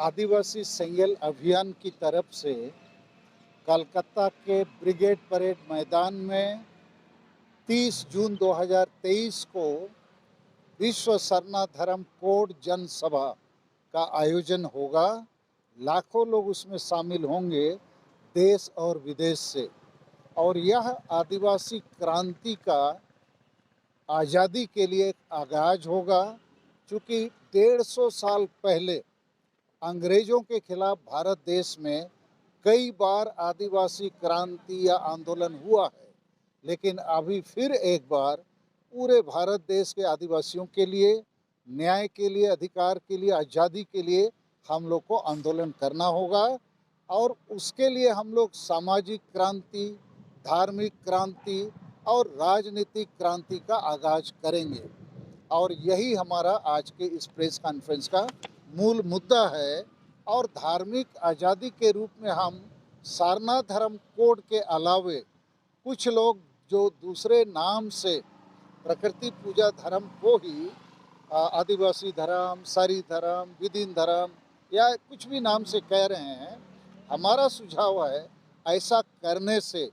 आदिवासी संगेल अभियान की तरफ से कलकत्ता के ब्रिगेड परेड मैदान में 30 जून 2023 को विश्व सरना धर्म कोड जनसभा का आयोजन होगा। लाखों लोग उसमें शामिल होंगे देश और विदेश से। और यह आदिवासी क्रांति का आज़ादी के लिए एक आगाज होगा, क्योंकि 150 साल पहले अंग्रेजों के खिलाफ भारत देश में कई बार आदिवासी क्रांति या आंदोलन हुआ है, लेकिन अभी फिर एक बार पूरे भारत देश के आदिवासियों के लिए, न्याय के लिए, अधिकार के लिए, आज़ादी के लिए हम लोग को आंदोलन करना होगा। और उसके लिए हम लोग सामाजिक क्रांति, धार्मिक क्रांति और राजनीतिक क्रांति का आगाज करेंगे। और यही हमारा आज के इस प्रेस कॉन्फ्रेंस का मूल मुद्दा है। और धार्मिक आज़ादी के रूप में हम सारना धर्म कोड के अलावे कुछ लोग जो दूसरे नाम से प्रकृति पूजा धर्म को ही आदिवासी धर्म, सारी धर्म, विदिन धर्म या कुछ भी नाम से कह रहे हैं, हमारा सुझाव है ऐसा करने से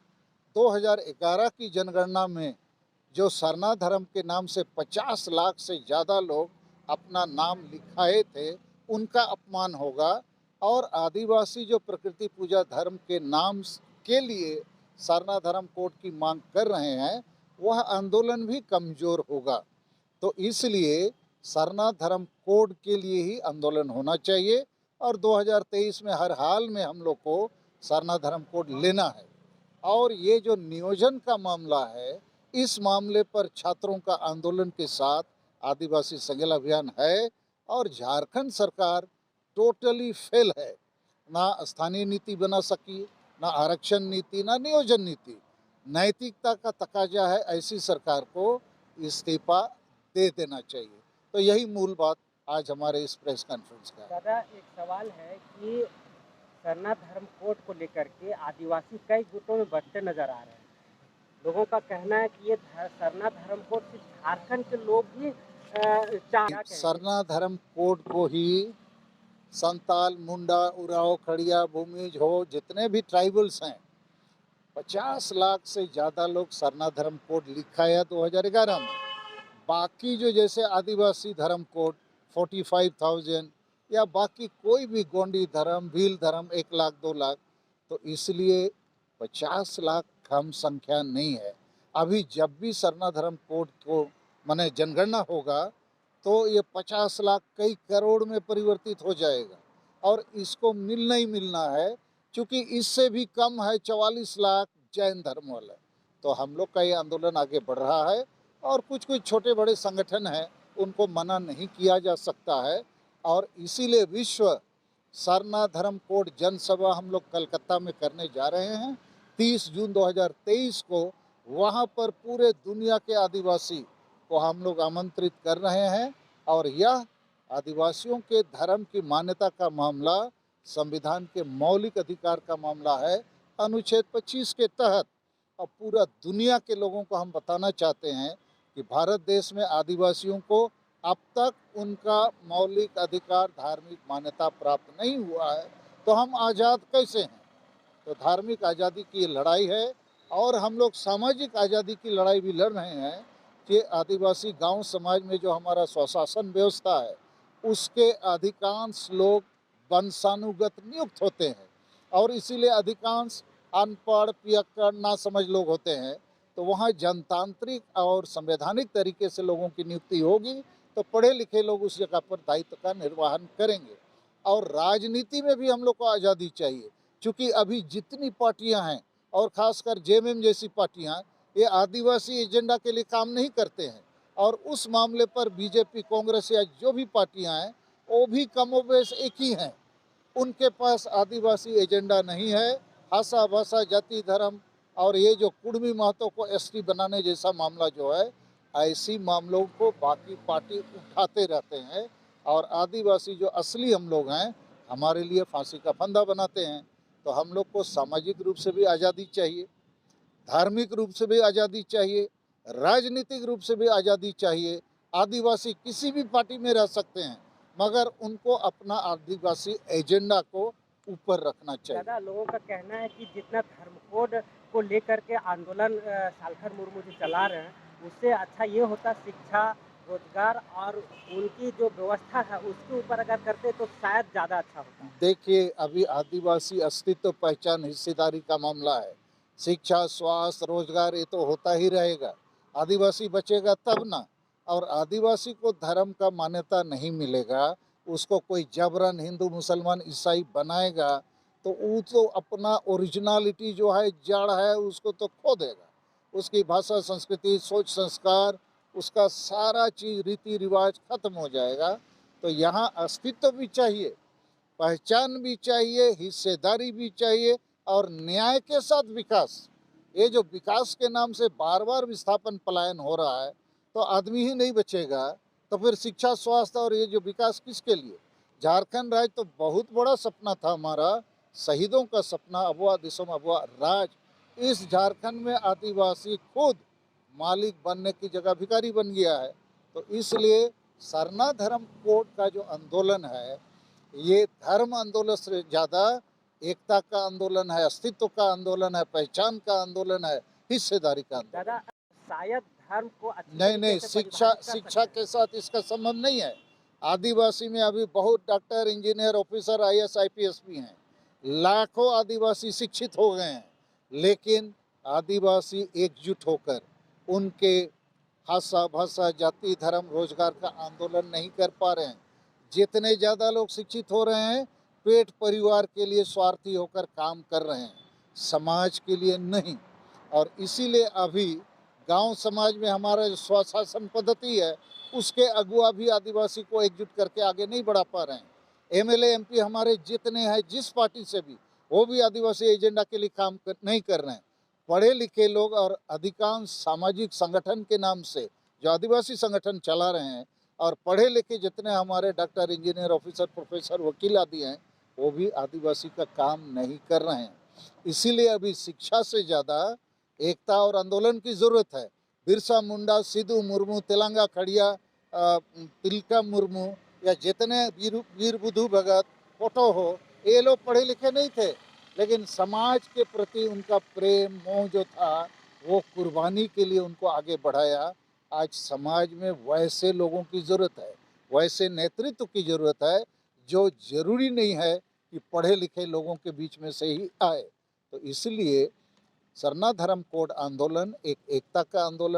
2011 की जनगणना में जो सरना धर्म के नाम से 50 लाख से ज़्यादा लोग अपना नाम लिखाए थे, उनका अपमान होगा। और आदिवासी जो प्रकृति पूजा धर्म के नाम के लिए सरना धर्म कोड की मांग कर रहे हैं, वह आंदोलन भी कमज़ोर होगा। तो इसलिए सरना धर्म कोड के लिए ही आंदोलन होना चाहिए। और 2023 में हर हाल में हम लोग को सरना धर्म कोड लेना है। और ये जो नियोजन का मामला है, इस मामले पर छात्रों का आंदोलन के साथ आदिवासी संगेल अभियान है। और झारखंड सरकार टोटली फेल है, ना स्थानीय नीति बना सकी, ना आरक्षण नीति, ना नियोजन नीति। नैतिकता का तकाजा है, ऐसी सरकार को इस्तीफा दे देना चाहिए। तो यही मूल बात आज हमारे इस प्रेस कॉन्फ्रेंस का है। दादा, एक सवाल है कि सरना धर्म कोड को लेकर के आदिवासी कई गुटों में बंटते नजर आ रहे हैं। लोगों का कहना है कि ये सरना धर्म कोड सिर्फ झारखंड के लोग ही सरना धर्म कोड को ही संताल, मुंडा, उराव, खड़िया, भूमिज हो, जितने भी ट्राइबल्स हैं, 50 लाख से ज़्यादा लोग सरना धर्म कोड लिखा है 2011 में। बाकी जो जैसे आदिवासी धर्म कोड 45,000 या बाकी कोई भी गोंडी धर्म, भील धर्म 1 लाख 2 लाख, तो इसलिए 50 लाख कम संख्या नहीं है। अभी जब भी सरना धर्म कोड को माने जनगणना होगा तो ये 50 लाख कई करोड़ में परिवर्तित हो जाएगा। और इसको मिलना ही मिलना है, क्योंकि इससे भी कम है 44 लाख जैन धर्म वाले। तो हम लोग का ये आंदोलन आगे बढ़ रहा है। और कुछ कुछ छोटे बड़े संगठन हैं, उनको मना नहीं किया जा सकता है। और इसीलिए विश्व सरना धर्म कोड जनसभा हम लोग कलकत्ता में करने जा रहे हैं 30 जून 2023 को। वहाँ पर पूरे दुनिया के आदिवासी को हम लोग आमंत्रित कर रहे हैं। और यह आदिवासियों के धर्म की मान्यता का मामला संविधान के मौलिक अधिकार का मामला है, अनुच्छेद 25 के तहत। और पूरा दुनिया के लोगों को हम बताना चाहते हैं कि भारत देश में आदिवासियों को अब तक उनका मौलिक अधिकार, धार्मिक मान्यता प्राप्त नहीं हुआ है, तो हम आज़ाद कैसे हैं। तो धार्मिक आज़ादी की लड़ाई है। और हम लोग सामाजिक आज़ादी की लड़ाई भी लड़ रहे हैं कि आदिवासी गांव समाज में जो हमारा स्वशासन व्यवस्था है, उसके अधिकांश लोग वंशानुगत नियुक्त होते हैं। और इसीलिए अधिकांश अनपढ़, पियक्कड़, नासमझ लोग होते हैं। तो वहाँ जनतांत्रिक और संवैधानिक तरीके से लोगों की नियुक्ति होगी, तो पढ़े लिखे लोग उस जगह पर दायित्व का निर्वहन करेंगे। और राजनीति में भी हम लोग को आज़ादी चाहिए, क्योंकि अभी जितनी पार्टियां हैं और खासकर जेएमएम जैसी पार्टियां, ये आदिवासी एजेंडा के लिए काम नहीं करते हैं। और उस मामले पर बीजेपी, कांग्रेस या जो भी पार्टियां हैं, वो भी कमोबेश एक ही हैं। उनके पास आदिवासी एजेंडा नहीं है। भाषा, जाति, धर्म और ये जो कुर्मी महतो को एसटी बनाने जैसा मामला जो है, ऐसी मामलों को बाकी पार्टी उठाते रहते हैं। और आदिवासी जो असली हम लोग हैं, हमारे लिए फांसी का फंदा बनाते हैं। तो हम लोग को सामाजिक रूप से भी आज़ादी चाहिए, धार्मिक रूप से भी आज़ादी चाहिए, राजनीतिक रूप से भी आज़ादी चाहिए। आदिवासी किसी भी पार्टी में रह सकते हैं, मगर उनको अपना आदिवासी एजेंडा को ऊपर रखना चाहिए। ज़्यादा लोगों का कहना है कि जितना धर्म कोड को लेकर के आंदोलन सालखर मुर्मू जी चला रहे हैं, उससे अच्छा ये होता शिक्षा, रोजगार और उनकी जो व्यवस्था है उसके ऊपर अगर करते तो शायद ज़्यादा अच्छा होता। देखिए, अभी आदिवासी अस्तित्व, पहचान, हिस्सेदारी का मामला है। शिक्षा, स्वास्थ्य, रोजगार ये तो होता ही रहेगा। आदिवासी बचेगा तब ना। और आदिवासी को धर्म का मान्यता नहीं मिलेगा, उसको कोई जबरन हिंदू, मुसलमान, ईसाई बनाएगा, तो वो तो अपना ओरिजिनलिटी जो है, जड़ है, उसको तो खो देगा। उसकी भाषा, संस्कृति, सोच, संस्कार, उसका सारा चीज़, रीति रिवाज खत्म हो जाएगा। तो यहाँ अस्तित्व भी चाहिए, पहचान भी चाहिए, हिस्सेदारी भी चाहिए और न्याय के साथ विकास। ये जो विकास के नाम से बार बार विस्थापन पलायन हो रहा है, तो आदमी ही नहीं बचेगा, तो फिर शिक्षा, स्वास्थ्य और ये जो विकास किसके लिए? झारखंड राज्य तो बहुत बड़ा सपना था हमारा, शहीदों का सपना, अबुआ दिसोम अबुआ राज। इस झारखंड में आदिवासी खुद मालिक बनने की जगह भिखारी बन गया है। तो इसलिए सरना धर्म कोड का जो आंदोलन है, ये धर्म आंदोलन से ज़्यादा एकता का आंदोलन है, अस्तित्व का आंदोलन है, पहचान का आंदोलन है, हिस्सेदारी का आंदोलन। दादा, शायद धर्म को अच्छी नहीं तरीके से शिक्षा परिभाषित कर शिक्षा सकते के साथ इसका संबंध नहीं है। आदिवासी में अभी बहुत doctor, engineer, officer, IAS, IPS भी हैं। लाखों आदिवासी शिक्षित हो गए हैं, लेकिन आदिवासी एकजुट होकर उनके भाषा भाषा, जाति, धर्म, रोजगार का आंदोलन नहीं कर पा रहे हैं। जितने ज़्यादा लोग शिक्षित हो रहे हैं, पेट परिवार के लिए स्वार्थी होकर काम कर रहे हैं, समाज के लिए नहीं। और इसीलिए अभी गांव समाज में हमारा जो स्वशासन पद्धति है, उसके अगुआ भी आदिवासी को एकजुट करके आगे नहीं बढ़ा पा रहे हैं। एमएलए, एमपी हमारे जितने हैं, जिस पार्टी से भी, वो भी आदिवासी एजेंडा के लिए काम नहीं कर रहे हैं। पढ़े लिखे लोग और अधिकांश सामाजिक संगठन के नाम से जो आदिवासी संगठन चला रहे हैं, और पढ़े लिखे जितने हमारे डॉक्टर, इंजीनियर, ऑफिसर, प्रोफेसर, वकील आदि हैं, वो भी आदिवासी का काम नहीं कर रहे हैं। इसीलिए अभी शिक्षा से ज़्यादा एकता और आंदोलन की ज़रूरत है। बिरसा मुंडा, सिद्धू मुर्मू, तेलंगा खड़िया, तिलका मुर्मू या जितने वीर बुधु भगत, फोटो हो, ये लोग पढ़े लिखे नहीं थे, लेकिन समाज के प्रति उनका प्रेम, मोह जो था, वो कुर्बानी के लिए उनको आगे बढ़ाया। आज समाज में वैसे लोगों की ज़रूरत है, वैसे नेतृत्व की ज़रूरत है, जो ज़रूरी नहीं है कि पढ़े लिखे लोगों के बीच में से ही आए। तो इसलिए सरना धर्म कोड आंदोलन एक एकता का आंदोलन